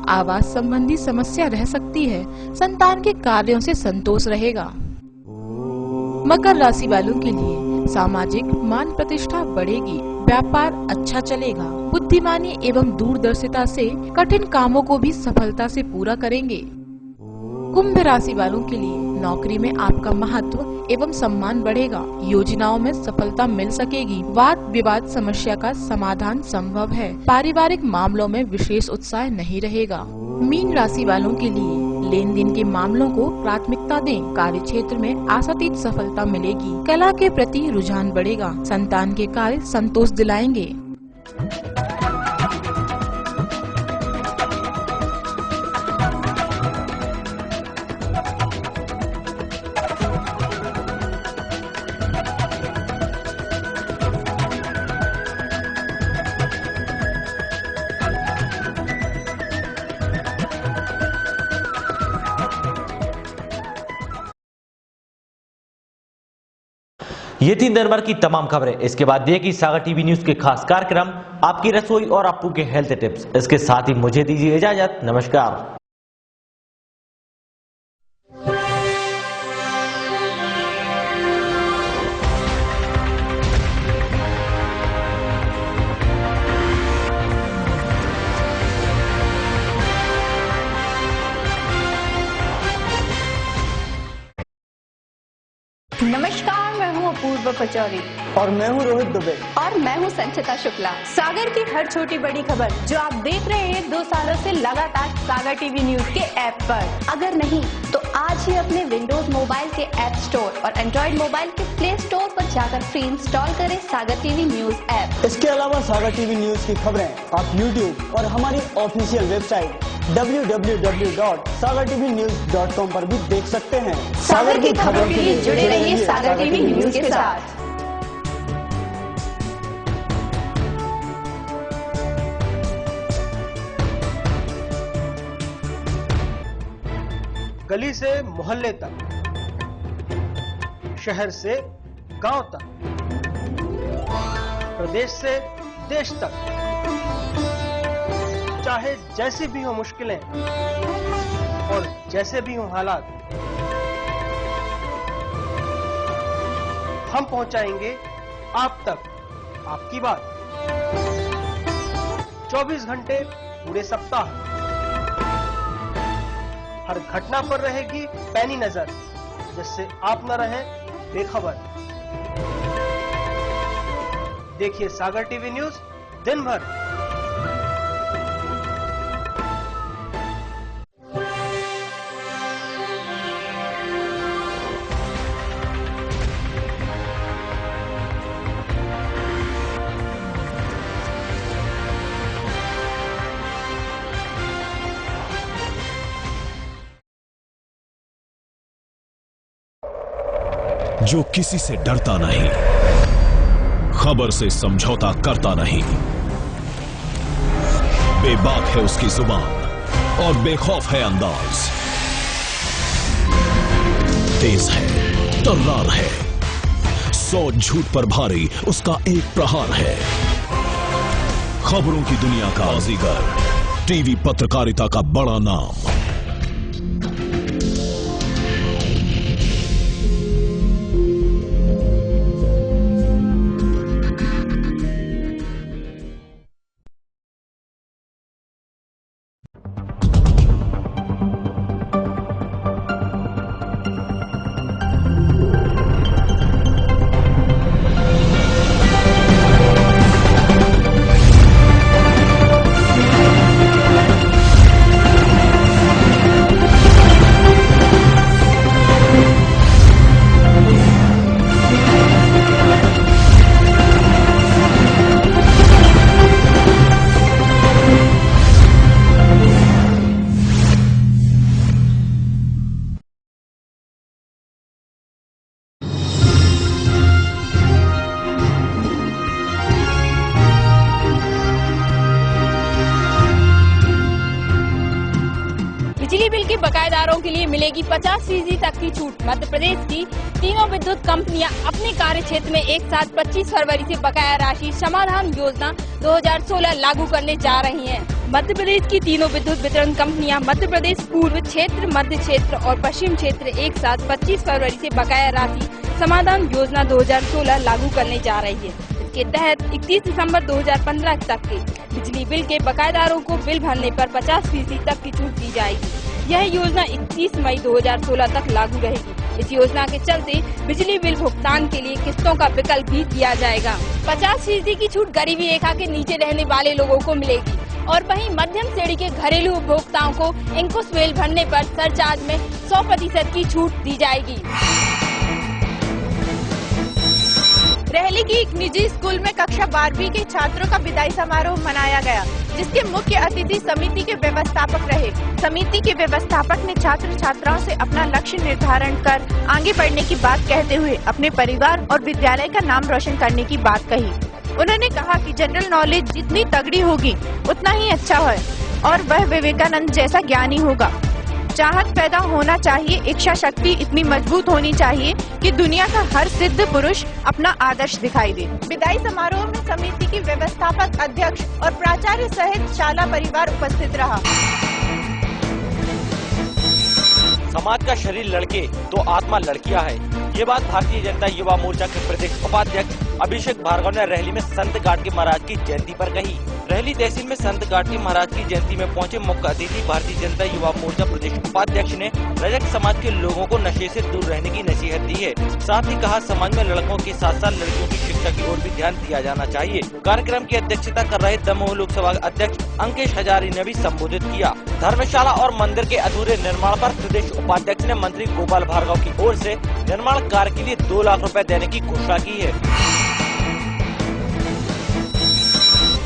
S22: आवास संबंधी समस्या रह सकती है। संतान के कार्यों से संतोष रहेगा। मकर राशि वालों के लिए सामाजिक मान प्रतिष्ठा बढ़ेगी। व्यापार अच्छा चलेगा। बुद्धिमानी एवं दूरदर्शिता से कठिन कामों को भी सफलता से पूरा करेंगे। कुंभ राशि वालों के लिए नौकरी में आपका महत्व एवं सम्मान बढ़ेगा। योजनाओं में सफलता मिल सकेगी। वाद विवाद समस्या का समाधान संभव है। पारिवारिक मामलों में विशेष उत्साह नहीं रहेगा। मीन राशि वालों के लिए लेन देन के मामलों को प्राथमिकता दें। कार्य क्षेत्र में आशातीत सफलता मिलेगी। कला के प्रति रुझान बढ़ेगा। संतान के कार्य संतोष दिलाएंगे।
S6: ये थी दिन भर की तमाम खबरें। इसके बाद देखिए सागर टीवी न्यूज के खास कार्यक्रम आपकी रसोई और अप्पू के हेल्थ टिप्स। इसके साथ ही मुझे दीजिए इजाजत। नमस्कार।
S4: नमस्कार, मैं हूँ अपूर्व पचौरी
S5: और मैं हूँ रोहित दुबे
S4: और मैं हूँ संचिता शुक्ला। सागर की हर छोटी बड़ी खबर जो आप देख रहे हैं 2 सालों से लगातार सागर टीवी न्यूज के ऐप पर।
S3: अगर नहीं तो आज ही अपने विंडोज मोबाइल के ऐप स्टोर और एंड्रॉइड मोबाइल के प्ले स्टोर पर जाकर फ्री इंस्टॉल करें सागर टीवी न्यूज ऐप।
S5: इसके अलावा सागर टीवी न्यूज की खबरें आप YouTube और हमारी ऑफिशियल वेबसाइट www.sagartvnews.com पर भी देख सकते हैं।
S4: सागर की खबरों के लिए जुड़े रहिए सागर टीवी न्यूज के साथ।
S17: गली से मोहल्ले तक, शहर से गांव तक, प्रदेश से देश तक, चाहे जैसी भी हो मुश्किलें और जैसे भी हो हालात, हम पहुंचाएंगे आप तक आपकी बात। 24 घंटे पूरे सप्ताह हर घटना पर रहेगी पैनी नजर, जिससे आप न रहें बेखबर। देखिए सागर टीवी न्यूज दिन भर।
S12: जो किसी से डरता नहीं, खबर से समझौता करता नहीं, बेबाक है उसकी जुबान और बेखौफ है अंदाज, तेज है, तर्रार है, 100 झूठ पर भारी उसका एक प्रहार है। खबरों की दुनिया का बाजीगर, टीवी पत्रकारिता का बड़ा नाम,
S7: बकायेदारों के लिए मिलेगी 50% तक की छूट। मध्य प्रदेश की तीनों विद्युत कंपनियां अपने कार्य क्षेत्र में एक साथ 25 फरवरी से बकाया राशि समाधान योजना 2016 लागू करने जा रही हैं। मध्य प्रदेश की तीनों विद्युत वितरण कंपनियां मध्य प्रदेश पूर्व क्षेत्र, मध्य क्षेत्र और पश्चिम क्षेत्र एक साथ 25 फरवरी से बकाया राशि समाधान योजना 2016 लागू करने जा रही है। इसके तहत 31 दिसंबर 2015 तक के बिजली बिल के बकायेदारों को बिल भरने पर 50% तक की छूट दी जाएगी। यह योजना 31 मई 2016 तक लागू रहेगी। इस योजना के चलते बिजली बिल भुगतान के लिए किस्तों का विकल्प भी दिया जाएगा। 50% की छूट गरीबी रेखा के नीचे रहने वाले लोगों को मिलेगी और वहीं मध्यम श्रेणी के घरेलू उपभोक्ताओं को इंकुश बिल भरने पर सरचार्ज में 100% की छूट दी जाएगी।
S4: रहली की एक निजी स्कूल में कक्षा 12वीं के छात्रों का विदाई समारोह मनाया गया, जिसके मुख्य अतिथि समिति के व्यवस्थापक रहे। समिति के व्यवस्थापक ने छात्र छात्राओं से अपना लक्ष्य निर्धारण कर आगे बढ़ने की बात कहते हुए अपने परिवार और विद्यालय का नाम रोशन करने की बात कही। उन्होंने कहा कि जनरल नॉलेज जितनी तगड़ी होगी उतना ही अच्छा है और वह विवेकानंद जैसा ज्ञानी होगा। चाहत पैदा होना चाहिए, इच्छा शक्ति इतनी मजबूत होनी चाहिए कि दुनिया का हर सिद्ध पुरुष अपना आदर्श दिखाई दे। विदाई समारोह में समिति की व्यवस्थापक अध्यक्ष और प्राचार्य सहित शाला परिवार उपस्थित रहा।
S6: समाज का शरीर लड़के तो आत्मा लड़कियां है, ये बात भारतीय जनता युवा मोर्चा के प्रदेश उपाध्यक्ष अभिषेक भार्गव ने रहली में संत गाडगे महाराज की जयंती पर कही। रहली तहसील में संत गाडगे महाराज की जयंती में पहुंचे मुख्य अतिथि भारतीय जनता युवा मोर्चा प्रदेश उपाध्यक्ष ने रजक समाज के लोगों को नशे से दूर रहने की नसीहत दी है। साथ ही कहा समाज में लड़कों के साथ साथ लड़कियों की शिक्षा की ओर भी ध्यान दिया जाना चाहिए। कार्यक्रम की अध्यक्षता कर रहे दमोह लोकसभा अध्यक्ष अंकेश हजारी ने भी संबोधित किया। धर्मशाला और मंदिर के अधूरे निर्माण पर प्रदेश उपाध्यक्ष ने मंत्री गोपाल भार्गव की ओर से निर्माण कार्य के लिए 2 लाख रुपए देने की घोषणा की है।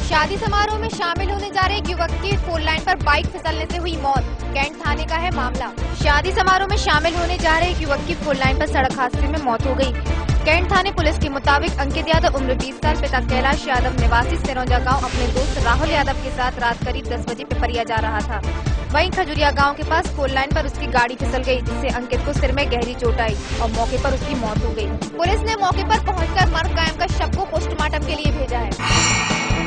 S3: शादी समारोह में शामिल होने जा रहे एक युवक की 4 लाइन पर बाइक फिसलने से हुई मौत। कैंट थाने का है मामला। शादी समारोह में शामिल होने जा रहे एक युवक की 4 लाइन पर सड़क हादसे में मौत हो गई। कैंट थाने पुलिस के मुताबिक अंकित यादव उम्र 20 साल, पिता कैलाश यादव निवासी सिरौंजा गांव अपने दोस्त राहुल यादव के साथ रात करीब 10 बजे पिपरिया जा रहा था। वहीं खजुरिया गांव के पास 4 लाइन पर उसकी गाड़ी फिसल गई, जिससे अंकित को सिर में गहरी चोट आई और मौके पर उसकी मौत हो गई। पुलिस ने मौके पर पहुंचकर मर्ग कायम का शव को पोस्टमार्टम के लिए भेजा है।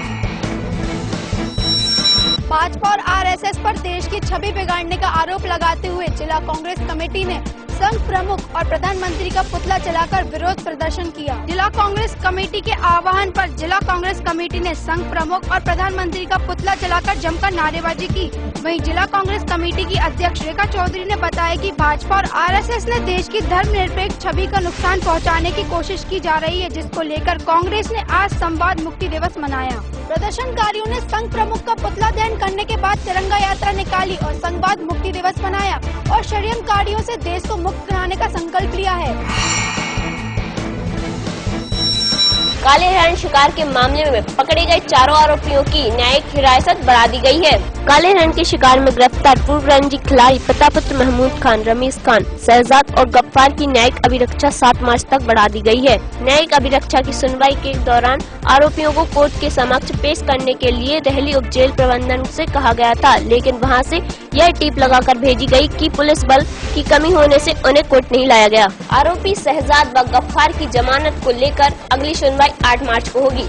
S3: भाजपा और आरएसएस पर देश की छवि बिगाड़ने का आरोप लगाते हुए जिला कांग्रेस कमेटी ने संघ प्रमुख और प्रधानमंत्री का पुतला जलाकर विरोध प्रदर्शन किया। जिला कांग्रेस कमेटी के आह्वान पर जिला कांग्रेस कमेटी ने संघ प्रमुख और प्रधानमंत्री का पुतला जलाकर जमकर नारेबाजी की। वहीं जिला कांग्रेस कमेटी की अध्यक्ष रेखा चौधरी ने बताया कि भाजपा और आरएसएस ने देश की धर्मनिरपेक्ष छवि का नुकसान पहुंचाने की कोशिश की जा रही है, जिसको लेकर कांग्रेस ने आज संवाद मुक्ति दिवस मनाया। प्रदर्शनकारियों ने संघ प्रमुख का पुतला दहन करने के बाद तिरंगा यात्रा निकाली और संवाद मुक्ति दिवस मनाया और षड्यंत्रकारियों से देश को मुक्त कराने का संकल्प लिया है।
S8: काले हिरण शिकार के मामले में पकड़े गए 4 आरोपियों की न्यायिक हिरासत बढ़ा दी गई है। काले हिरण के शिकार में गिरफ्तार पूर्व रणजी खिलाड़ी प्रतापुत्र महमूद खान, रमीज खान, शहजाद और गफ्फार की न्यायिक अभिरक्षा 7 मार्च तक बढ़ा दी गई है। न्यायिक अभिरक्षा की सुनवाई के दौरान आरोपियों को कोर्ट के समक्ष पेश करने के लिए रहली उप जेल प्रबंधन से कहा गया था, लेकिन वहां से यह टीप लगाकर भेजी गई कि पुलिस बल की कमी होने से उन्हें कोर्ट नहीं लाया गया। आरोपी शहजाद व गफ्फार की जमानत को लेकर अगली सुनवाई 8 मार्च को होगी।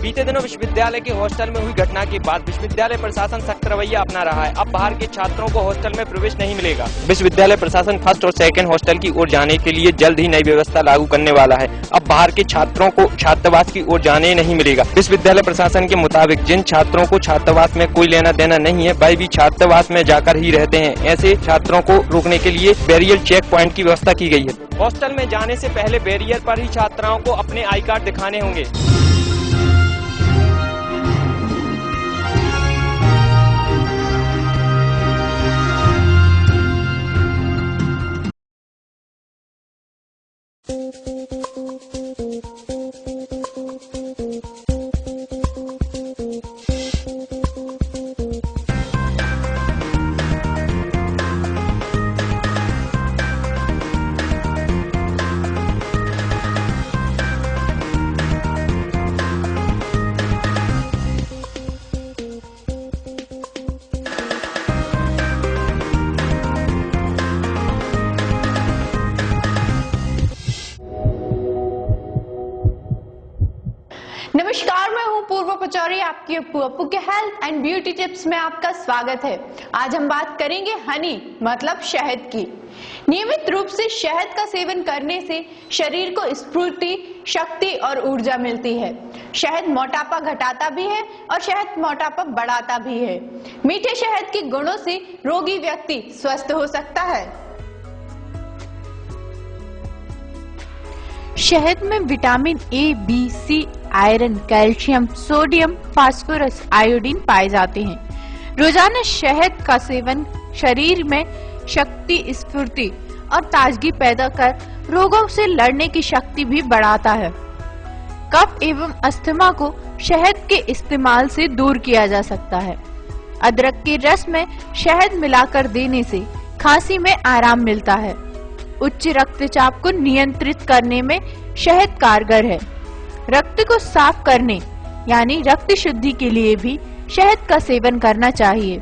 S23: बीते दिनों विश्वविद्यालय के हॉस्टल में हुई घटना के बाद विश्वविद्यालय प्रशासन सख्त रवैया अपना रहा है। अब बाहर के छात्रों को हॉस्टल में प्रवेश नहीं मिलेगा। विश्वविद्यालय प्रशासन फर्स्ट और सेकंड हॉस्टल की ओर जाने के लिए जल्द ही नई व्यवस्था लागू करने वाला है। अब बाहर के छात्रों को छात्रावास की ओर जाने नहीं मिलेगा। विश्वविद्यालय प्रशासन के मुताबिक जिन छात्रों को छात्रावास में कोई लेना देना नहीं है, वह भी छात्रावास में जाकर ही रहते हैं। ऐसे छात्रों को रोकने के लिए बैरियर चेक पॉइंट की व्यवस्था की गई है। हॉस्टल में जाने से पहले बैरियर पर ही छात्राओं को अपने आई कार्ड दिखाने होंगे।
S4: नमस्कार, मैं हूं पूर्व पचौरी। आपकी अपू के हेल्थ एंड ब्यूटी टिप्स में आपका स्वागत है। आज हम बात करेंगे हनी मतलब शहद की। नियमित रूप से शहद का सेवन करने से शरीर को स्फूर्ति, शक्ति और ऊर्जा मिलती है। शहद मोटापा घटाता भी है और शहद मोटापा बढ़ाता भी है। मीठे शहद के गुणों से रोगी व्यक्ति स्वस्थ हो सकता है।
S22: शहद में vitamin A, B, C, iron, calcium, sodium, phosphorus, iodine पाए जाते हैं। रोजाना शहद का सेवन शरीर में शक्ति, स्फूर्ति और ताजगी पैदा कर रोगों से लड़ने की शक्ति भी बढ़ाता है। कफ एवं अस्थमा को शहद के इस्तेमाल से दूर किया जा सकता है। अदरक के रस में शहद मिलाकर देने से खांसी में आराम मिलता है। उच्च रक्तचाप को नियंत्रित करने में शहद कारगर है। रक्त को साफ करने यानी रक्त शुद्धि के लिए भी शहद का सेवन करना चाहिए।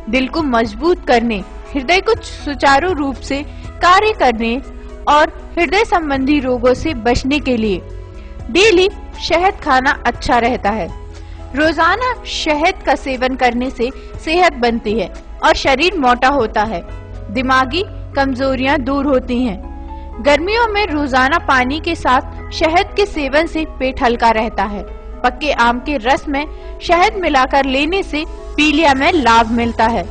S22: दिल को मजबूत करने, हृदय को सुचारू रूप से कार्य करने और हृदय संबंधी रोगों से बचने के लिए डेली शहद खाना अच्छा रहता है। रोजाना शहद का सेवन करने से सेहत बनती है और शरीर मोटा होता है। दिमागी कमजोरियां दूर होती हैं। गर्मियों में रोजाना पानी के साथ शहद के सेवन से पेट हल्का रहता है। पक्के आम के रस में शहद मिलाकर लेने से पीलिया में लाभ मिलता है।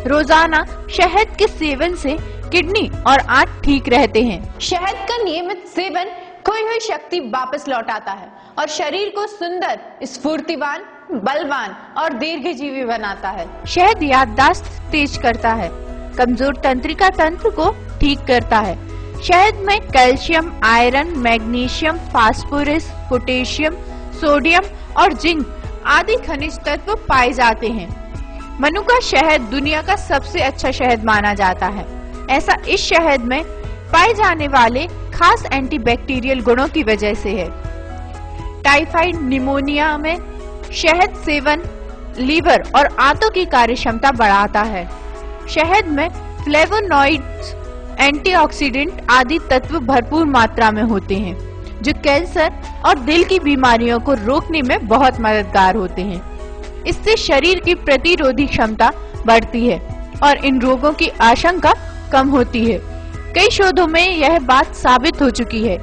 S22: रोजाना शहद के सेवन से किडनी और आंत ठीक रहते हैं।
S4: शहद का नियमित सेवन खोई हुई शक्ति वापस लौटाता है और शरीर को सुंदर, स्फूर्तिवान, बलवान और दीर्घजीवी बनाता है।
S22: शहद याददाश्त तेज करता है, कमजोर तंत्रिका तंत्र को ठीक करता है। शहद में calcium, iron, magnesium, phosphorus, potassium, sodium और जिंक आदि खनिज तत्व पाए जाते हैं। मनुका शहद दुनिया का सबसे अच्छा शहद माना जाता है। ऐसा इस शहद में पाए जाने वाले खास एंटीबैक्टीरियल गुणों की वजह से है। टाइफाइड, निमोनिया में शहद सेवन लीवर और आंतों की कार्यक्षमता बढ़ाता है। शहद में फ्लेवोनॉइड्स, एंटीऑक्सीडेंट आदि तत्व भरपूर मात्रा में होते हैं जो कैंसर और दिल की बीमारियों को रोकने में बहुत मददगार होते हैं। इससे शरीर की प्रतिरोधी क्षमता बढ़ती है और इन रोगों की आशंका कम होती है। कई शोधों में यह बात साबित हो चुकी है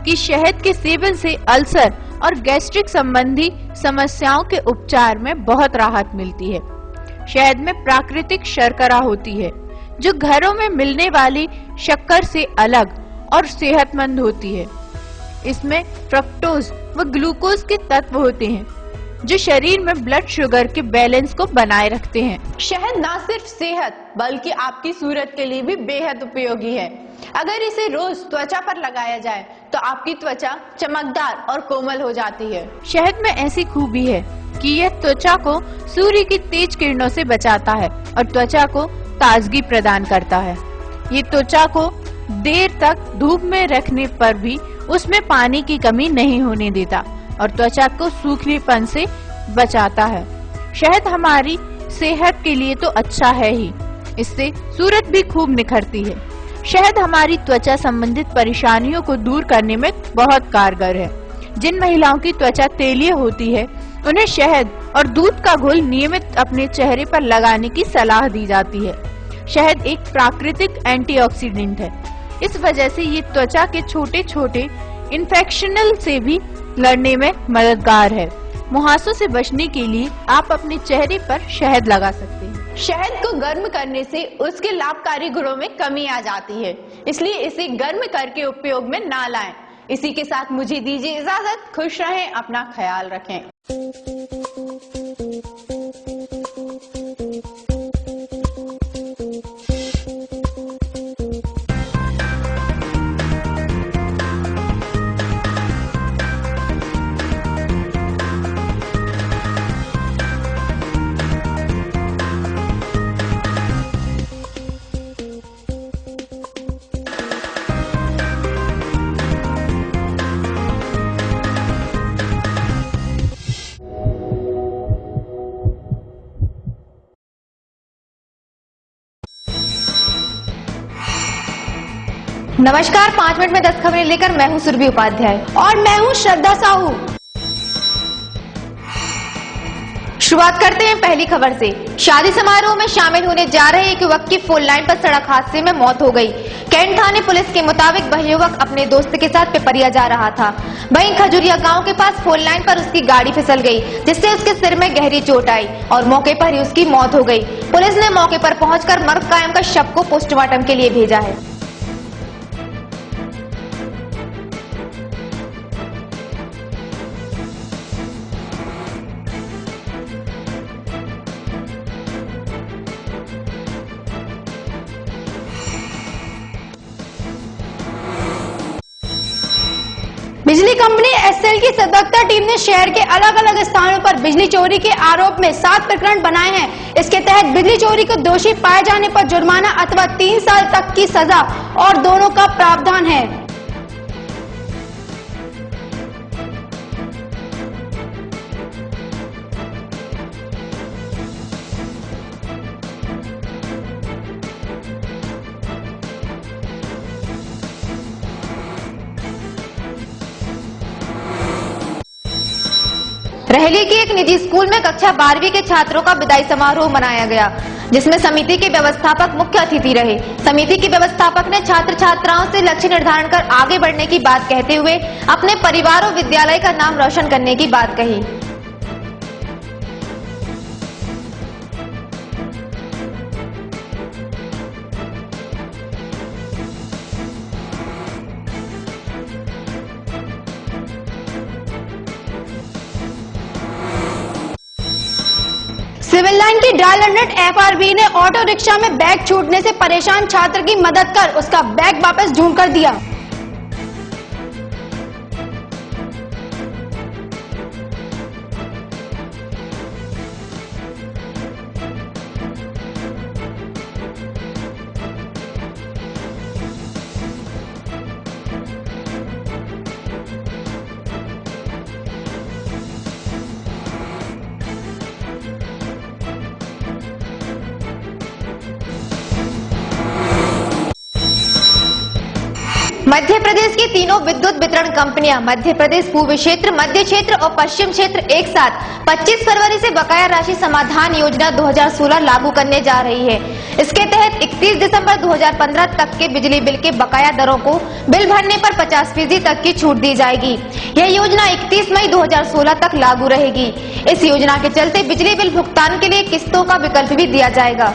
S22: कि शहद के सेवन से अल्सर और गैस्ट्रिक संबंधी समस्याओं के उपचार में बहुत राहत मिलती है। शहद में प्राकृतिक शर्करा होती है जो घरों में मिलने वाली शक्कर से अलग और सेहतमंद होती है। इसमें फ्रक्टोज व ग्लूकोज के तत्व होते हैं जो शरीर में ब्लड शुगर के बैलेंस को बनाए रखते हैं।
S4: शहद न सिर्फ सेहत बल्कि आपकी सूरत के लिए भी बेहद उपयोगी है। अगर इसे रोज त्वचा पर लगाया जाए तो आपकी त्वचा चमकदार और कोमल हो जाती है।
S22: शहद में ऐसी खूबी है कि यह त्वचा को सूर्य की तेज किरणों से बचाता है और त्वचा को ताजगी प्रदान करता है। ये त्वचा को देर तक धूप में रखने पर भी उसमें पानी की कमी नहीं होने देता और त्वचा को सूखनेपन से बचाता है। शहद हमारी सेहत के लिए तो अच्छा है ही, इससे सूरत भी खूब निखरती है। शहद हमारी त्वचा संबंधित परेशानियों को दूर करने में बहुत कारगर है। जिन महिलाओं की त्वचा तेलीय होती है उन्हें शहद और दूध का घोल नियमित अपने चेहरे पर लगाने की सलाह दी जाती है। शहद एक प्राकृतिक एंटीऑक्सीडेंट है, इस वजह से ये त्वचा के छोटे छोटे इन्फेक्शनल से भी लड़ने में मददगार है। मुहासों से बचने के लिए आप अपने चेहरे पर शहद लगा सकते हैं।
S4: शहद को गर्म करने से उसके लाभकारी गुणों में कमी आ जाती है, इसलिए इसे गर्म करके उपयोग में ना लाएं। इसी के साथ मुझे दीजिए इजाजत। खुश रहें, अपना ख्याल रखें।
S3: नमस्कार, 5 मिनट में 10 खबरें लेकर मैं हूं सुरभि उपाध्याय
S4: और मैं हूं श्रद्धा साहू।
S3: शुरुआत करते हैं पहली खबर से। शादी समारोह में शामिल होने जा रहे एक युवक की फोन लाइन पर सड़क हादसे में मौत हो गई। कैंट थाने पुलिस के मुताबिक वह युवक अपने दोस्त के साथ पिपरिया जा रहा था। वहीं खजुरिया गांव के पास फोन लाइन पर उसकी गाड़ी फिसल गई, जिससे उसके सिर में गहरी चोट आई और मौके पर ही उसकी मौत हो गई। पुलिस ने मौके पर पहुंचकर मर्द कायम का शव को पोस्टमार्टम के लिए भेजा है।
S13: बिजली कंपनी एसएल की सतर्कता टीम ने शहर के अलग अलग स्थानों पर बिजली चोरी के आरोप में 7 प्रकरण बनाए हैं। इसके तहत बिजली चोरी को दोषी पाए जाने पर जुर्माना अथवा 3 साल तक की सजा और दोनों का प्रावधान है।
S3: रहली की एक निजी स्कूल में कक्षा 12वीं के छात्रों का विदाई समारोह मनाया गया, जिसमें समिति के व्यवस्थापक मुख्य अतिथि रहे। समिति के व्यवस्थापक ने छात्र छात्राओं से लक्ष्य निर्धारण कर आगे बढ़ने की बात कहते हुए अपने परिवार और विद्यालय का नाम रोशन करने की बात कही।
S13: सिविल लाइन की डायल 100 FRB ने ऑटो रिक्शा में बैग छूटने से परेशान छात्र की मदद कर उसका बैग वापस ढूंढ कर दिया।
S3: मध्य प्रदेश की तीनों विद्युत वितरण कंपनियां मध्य प्रदेश पूर्वी क्षेत्र, मध्य क्षेत्र और पश्चिम क्षेत्र एक साथ 25 फरवरी से बकाया राशि समाधान योजना 2016 लागू करने जा रही है। इसके तहत 31 दिसंबर 2015 तक के बिजली बिल के बकाया दरों को बिल भरने पर 50% तक की छूट दी जाएगी। यह योजना 31 मई 2016 तक लागू रहेगी। इस योजना के चलते बिजली बिल भुगतान के लिए किस्तों का विकल्प भी दिया जाएगा।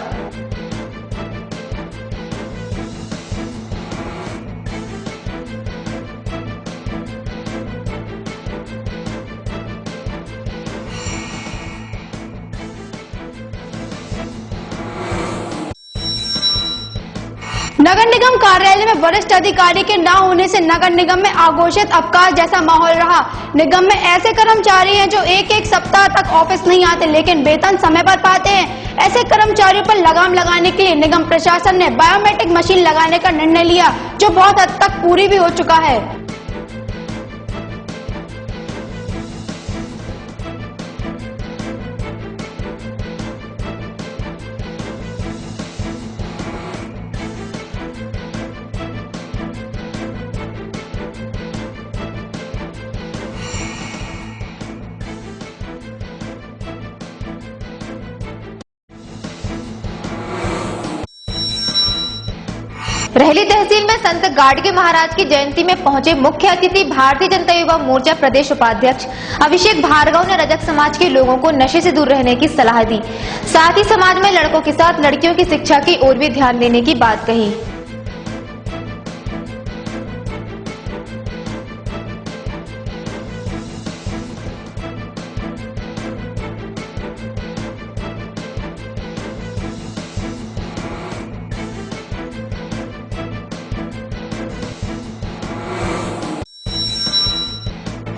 S13: नगर निगम कार्यालय में वरिष्ठ अधिकारी के न होने से नगर निगम में आघोषित अवकाश जैसा माहौल रहा। निगम में ऐसे कर्मचारी हैं जो एक सप्ताह तक ऑफिस नहीं आते लेकिन वेतन समय पर पाते हैं। ऐसे कर्मचारियों पर लगाम लगाने के लिए निगम प्रशासन ने बायोमेट्रिक मशीन लगाने का निर्णय लिया, जो बहुत हद तक पूरी भी हो चुका है।
S3: रहली तहसील में संत गाडगे महाराज की जयंती में पहुंचे मुख्य अतिथि भारतीय जनता युवा मोर्चा प्रदेश उपाध्यक्ष अभिषेक भार्गव ने रजक समाज के लोगों को नशे से दूर रहने की सलाह दी। साथ ही समाज में लड़कों के साथ लड़कियों की शिक्षा की ओर भी ध्यान देने की बात कही।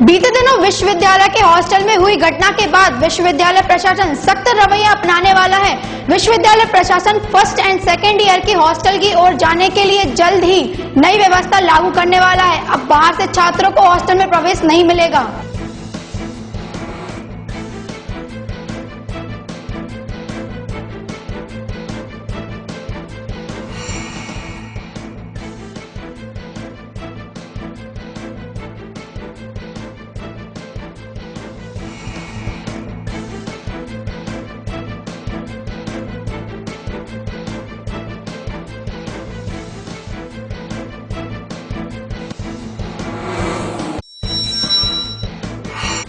S13: बीते दिनों विश्वविद्यालय के हॉस्टल में हुई घटना के बाद विश्वविद्यालय प्रशासन सख्त रवैया अपनाने वाला है। विश्वविद्यालय प्रशासन फर्स्ट एंड सेकेंड ईयर की हॉस्टल की ओर जाने के लिए जल्द ही नई व्यवस्था लागू करने वाला है। अब बाहर से छात्रों को हॉस्टल में प्रवेश नहीं मिलेगा।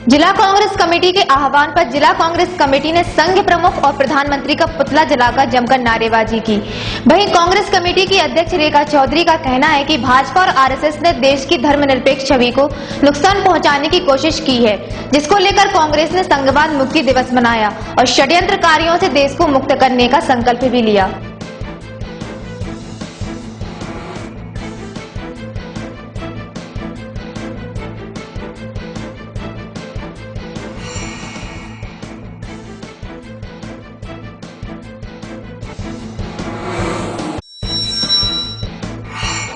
S3: जिला कांग्रेस कमेटी के आह्वान पर जिला कांग्रेस कमेटी ने संघ प्रमुख और प्रधानमंत्री का पुतला जलाकर जमकर नारेबाजी की। वहीं कांग्रेस कमेटी की अध्यक्ष रेखा चौधरी का कहना है कि भाजपा और आरएसएस ने देश की धर्मनिरपेक्ष छवि को नुकसान पहुंचाने की कोशिश की है, जिसको लेकर कांग्रेस ने संघवाद मुक्ति दिवस मनाया और षड्यंत्रकारियों से देश को मुक्त करने का संकल्प भी लिया।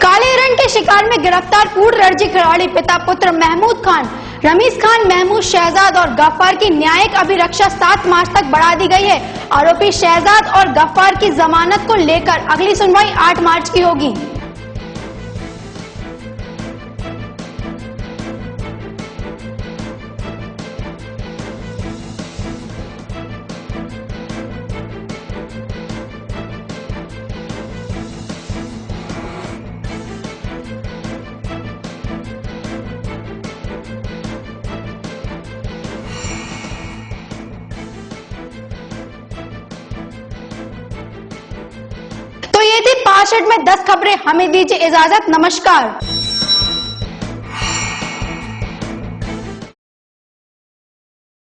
S13: काले हिरण के शिकार में गिरफ्तार पूर्व रणजी खिलाड़ी पिता पुत्र महमूद खान, रमीज खान, महमूद, शहजाद और गफ्फार की न्यायिक अभिरक्षा 7 मार्च तक बढ़ा दी गई है। आरोपी शहजाद और गफ्फार की जमानत को लेकर अगली सुनवाई 8 मार्च की होगी। तो ये थी 5 मिनट में 10 खबरें। हमें दीजिए इजाजत। नमस्कार।